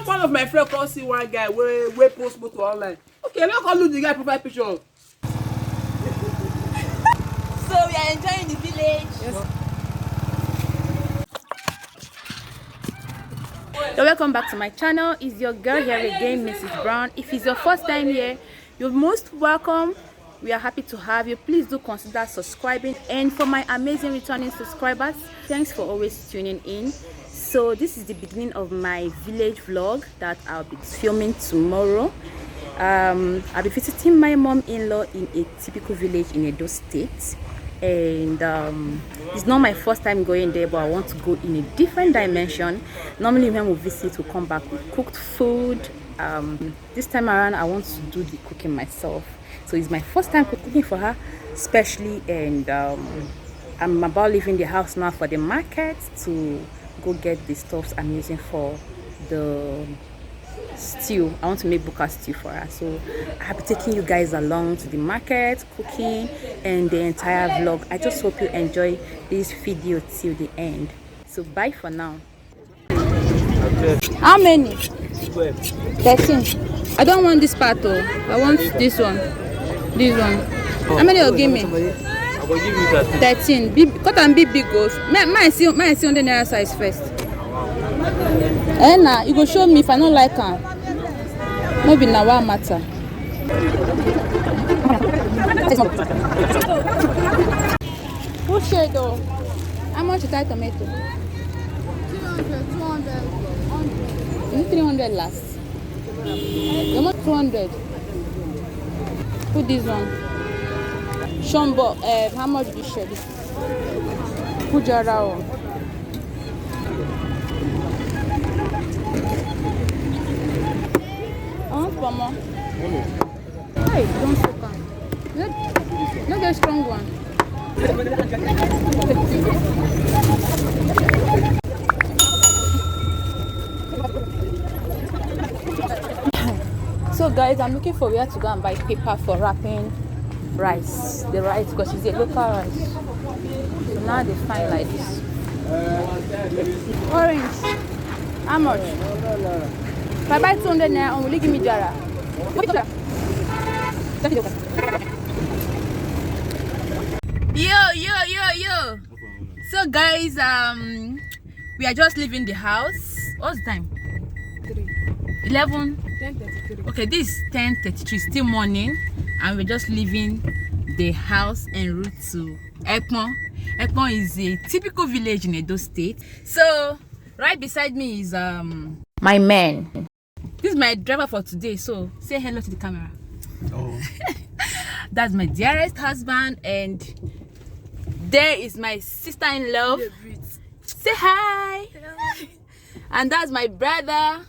one of my friends call see one guy where post photo online. Okay, let's call look the guy profile picture. So we are enjoying the village. Yes. So welcome back to my channel. It's your girl here again, Mrs. Brown. If it's your first time here, you're most welcome. We are happy to have you. Please do consider subscribing. And for my amazing returning subscribers, thanks for always tuning in. So this is the beginning of my village vlog that I'll be filming tomorrow. I'll be visiting my mom-in-law in a typical village in Edo State. And it's not my first time going there, but I want to go in a different dimension. Normally when we visit, we come back with cooked food. This time around I want to do the cooking myself, so it's my first time cooking for her especially. And I'm about leaving the house now for the market to go get the stuffs I'm using for the stew. I want to make buka stew for her, so I'll be taking you guys along to the market, cooking, and the entire vlog. I just hope you enjoy this video till the end. So bye for now. How many? 13. I don't want this part though. I want this one. This one. How many will give me? I will give you 13. Cut and big goes. Mine see on the naira size first. Nah, you go show me if I don't like her. Maybe now what matter. Who share though? How much is that tomato? 300, 200, 100. 300 last. You want 200? Put this one. Shombo, how much do you share this? Put your row. Mama. Hey, don't soak on. Look at strong one. So guys, I'm looking for where to go and buy paper for wrapping rice. The rice, because it's a local rice. So now they find like this. Orange. How much? If I buy 200 now, will you give me jara? Yo. So guys, we are just leaving the house. What's the time? 11. 10:33. Okay, this is 10:33, still morning, and we're just leaving the house en route to Ekpon. Ekpon is a typical village in Edo State. So right beside me is my man. This is my driver for today, so say hello to the camera. Oh. That's my dearest husband, and there is my sister-in-law. Say hi. Hello. And that's my brother.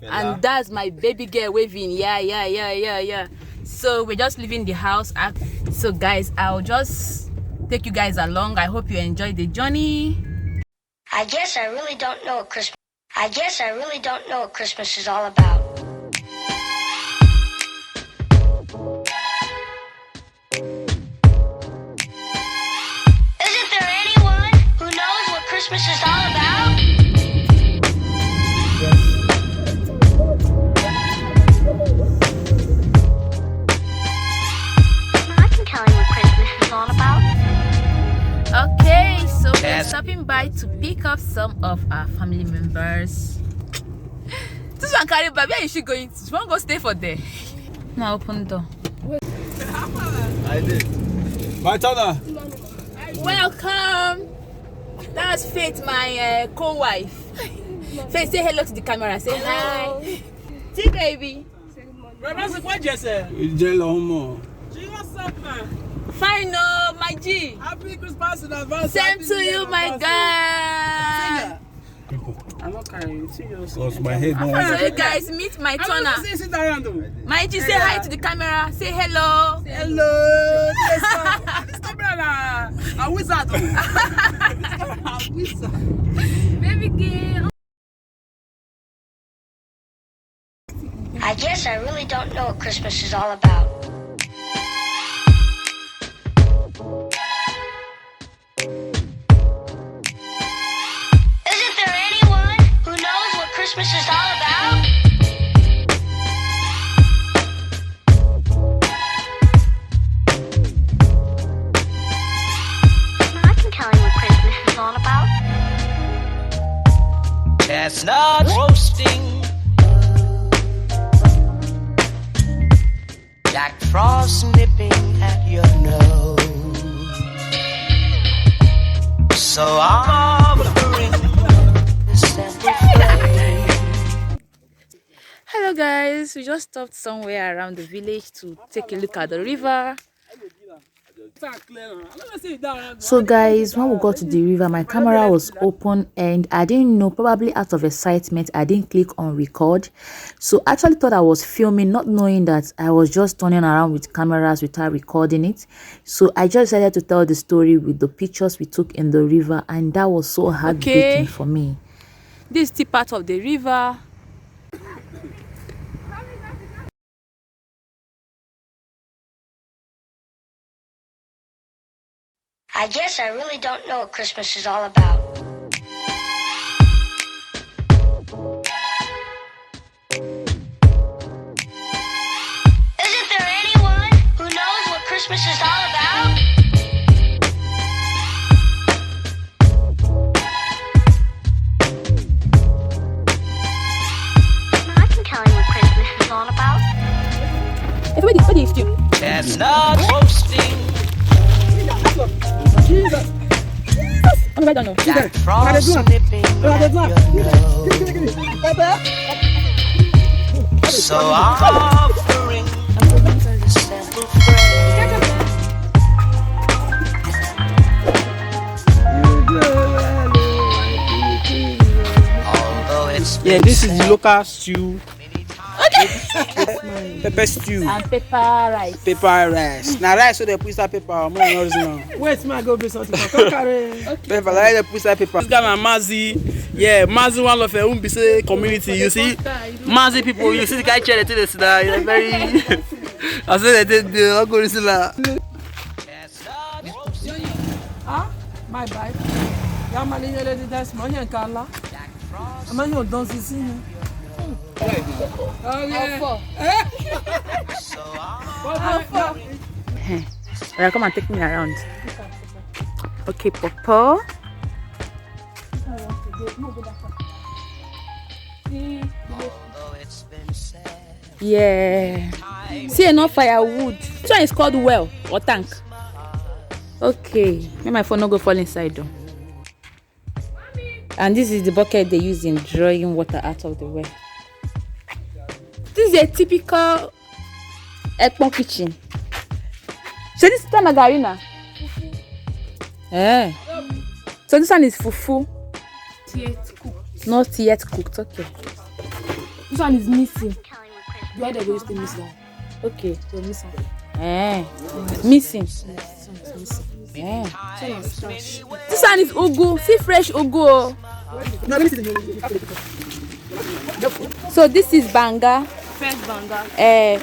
Hello. And that's my baby girl waving. Yeah. So we're just leaving the house. So guys, I'll just take you guys along. I hope you enjoy the journey. I guess I really don't know what Christmas is all about. Isn't there anyone who knows what Christmas is all about? I can tell you what Christmas is all about. Okay, so we're stopping by to pick up some of our family members. This one carry baby. Where is she going to? She won't go stay for there. Now open the door. I did. My turn. Welcome. That's Faith, my co-wife. Faith, say hello to the camera. Say hello. Hi. See, baby. What you say? What's up, man? Fine, my G. Happy Christmas in advance. Same to you, my guy. I'm not carrying serious. Because my head no So you guys meet my Tona. My G, say hi to the camera. Say hello. Hello. This camera, a wizard. A wizard. Baby girl. I guess I really don't know what Christmas is all about. Isn't there anyone who knows what Christmas Christmas is all about? I can tell you what Christmas is all about. Chestnuts roasting, Jack Frost nipping at your nose. So I'm offering this simple phrase. Hello guys, we just stopped somewhere around the village to take a look at the river. So guys, when we got to the river, my camera was open and I didn't know, probably out of excitement, I didn't click on record. So I actually thought I was filming, not knowing that I was just turning around with cameras without recording it. So I just decided to tell the story with the pictures we took in the river, and that was so heartbreaking for me. This is the part of the river. I guess I really don't know what Christmas is all about. Isn't there anyone who knows what Christmas is all about? I can tell you what Christmas is all about. What do you do? Chestnuts roasting, I don't know. Jack Frost nipping at your nose. So I'm offering this simple phrase. Although it's Yeah, this is the local stew. Pepper stew. And pepper rice. Pepper rice. Now rice so they put that pepper. Wait, man, go be something. Pepper, like they put that pepper. This guy na Mazi. Yeah, Mazi one of the Umbise community. You see, Mazi people. You see the guy chair they sit there. They're very. I said they not going to see that. Ah, my bike. Yeah, man, you let it dance money and Carla. I'm not going to dance this in. Oh, yeah. Well, come and take me around. Okay, Papa. Yeah. See enough firewood. This one is called well or tank. Okay. May my phone not go fall inside though. And this is the bucket they use in drawing water out of the well. This is a typical Ekpon kitchen. So this is margarina. Yeah. So this one is fufu. Not yet cooked. Okay. This one is missing. Where they go to miss that? Okay. So missing. Missing. Yeah. This one is ugu. See fresh ugu. So this is banga. Fresh banga.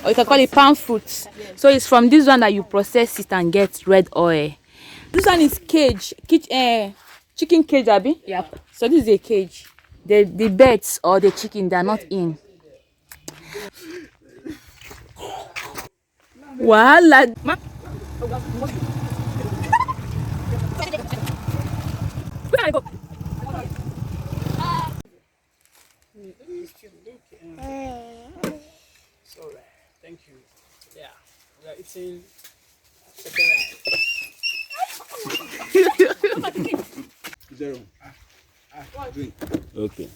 Or you can call it palm fruit. So it's from this one that you process it and get red oil. This one is cage. Chicken cage, Abby? Yep. So this is a cage. The birds or the chicken, they are not in. Voila. Where I go? So, thank you. Yeah, we are eating Zero. Drink. Okay.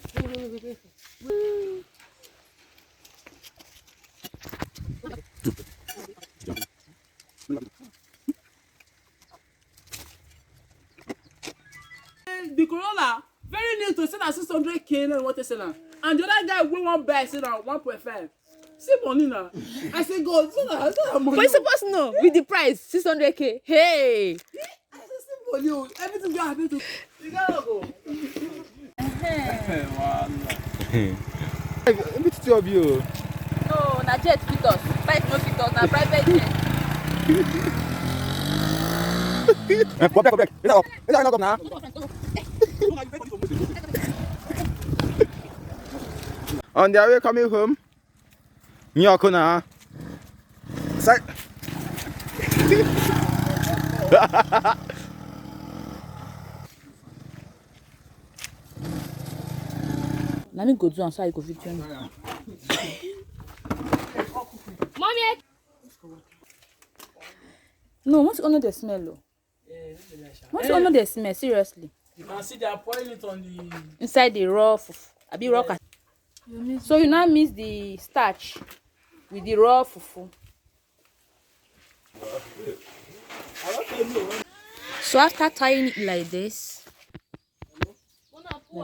The Corolla, very new to sell at 600K and what is it now? And the other guy we want buy sell at 1.5. See money now. I say God, so that money. But you supposed to know with the price 600K. Hey. I say see money. Everything you happy to. You gotta go. Let me tell you. No, na jet fit us. Bike no fit us. Na private jet. Go back. It's not now. On their way coming home. Nyakuna. Side. Let me go do and so I go video. Mommy. No, once you honor the smell, though. Once you honor the smell, seriously. You can see they are pouring it on the Inside the raw fufu. A bit raw. So you now mix the starch with the raw fufu. So after tying it like this, oh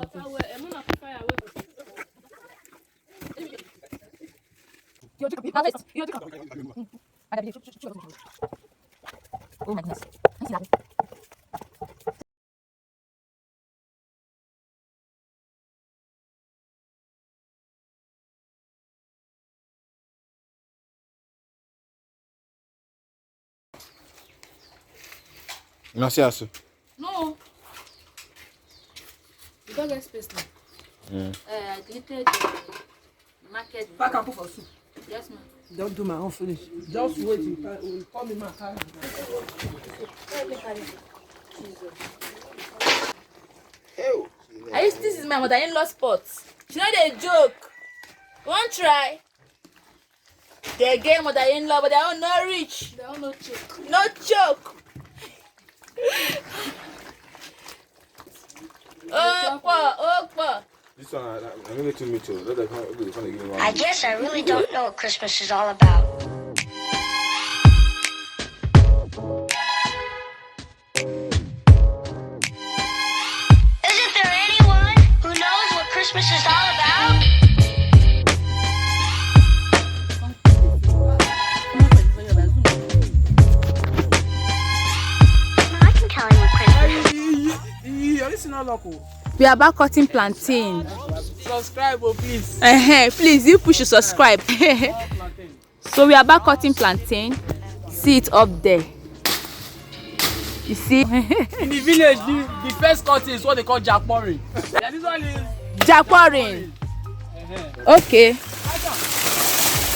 my goodness. Merci à ce. No. You don't get space now. I deleted the market. Pack and put for soup. Yes, ma'am. Don't do my own finish. Just wait. You call me my car. This is my mother-in-law spot. She know they joke. Won't try. They get mother-in-law, but they are not rich. They are not choke. Not choke. Opa. This one, I'm going to meet you. I guess I really don't know what Christmas is all about. Isn't there anyone who knows what Christmas is all about? I can tell you what Christmas is. We are about cutting plantain. subscribe, oh please. Please, you push to subscribe. So we are about cutting plantain. See it up there. You see? In the village, the first cut is what they call jackporing. Yeah, this one is jackporing. Okay.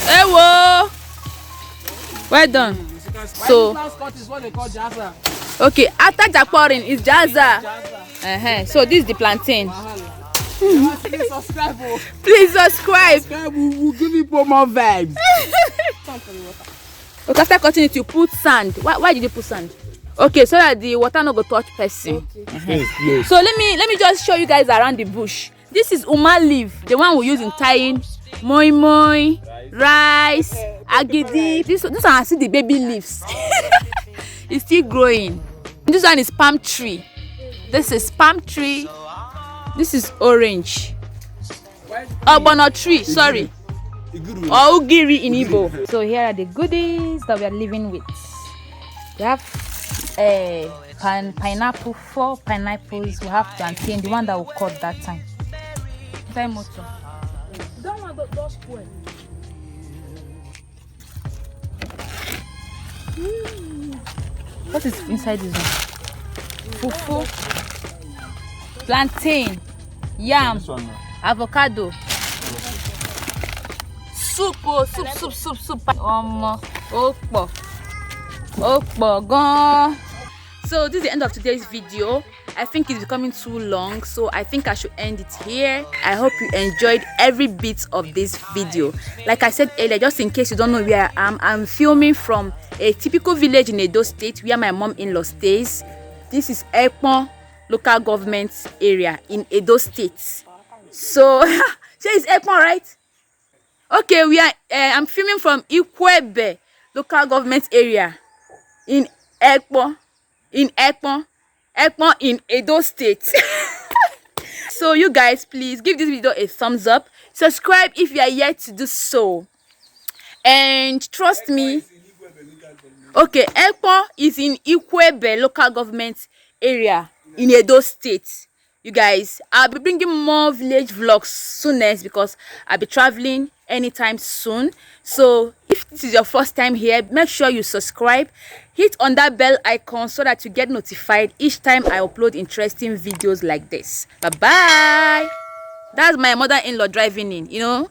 Hey, whoa. Well done. So, the first cut is what they call jazza. okay, after jackporing is jazza. So this is the plantain. Please subscribe. Oh. Please subscribe. We'll give you more vibes. Okay, after cutting it, you put sand. Why did you put sand? Okay, so that the water not go touch person. Yes, yes. So let me just show you guys around the bush. This is uma leaf, the one we use in tying moi moi, rice, agidi. This one I see the baby leaves. It's still growing. This one is palm tree. This is palm tree. This is orange. Obono tree, sorry. Or ugiri in Igbo. So here are the goodies that we are living with. We have pineapple, 4 pineapples. We have plantain, the one that we cut that time. That one does spoil. What is inside this one? Fufu, plantain, yam, avocado, soup, soup. Gone. So this is the end of today's video. I think it's becoming too long, so I think I should end it here. I hope you enjoyed every bit of this video. Like I said earlier, just in case you don't know where I am, I'm filming from a typical village in Edo State where my mom-in-law stays. This is Ekpon local government area in Edo State. So, so it's Ekpon, right? Okay, I'm filming from Ikwebe local government area in Ekpon. Ekpon in Edo State. So you guys, please give this video a thumbs up. Subscribe if you are yet to do so. And trust me. Okay, Ekpon is in Ikwebe local government area in Edo State. You guys, I'll be bringing more village vlogs soonest because I'll be traveling anytime soon. So if this is your first time here, make sure you subscribe, hit on that bell icon so that you get notified each time I upload interesting videos like this. Bye bye. That's my mother-in-law driving in, you know.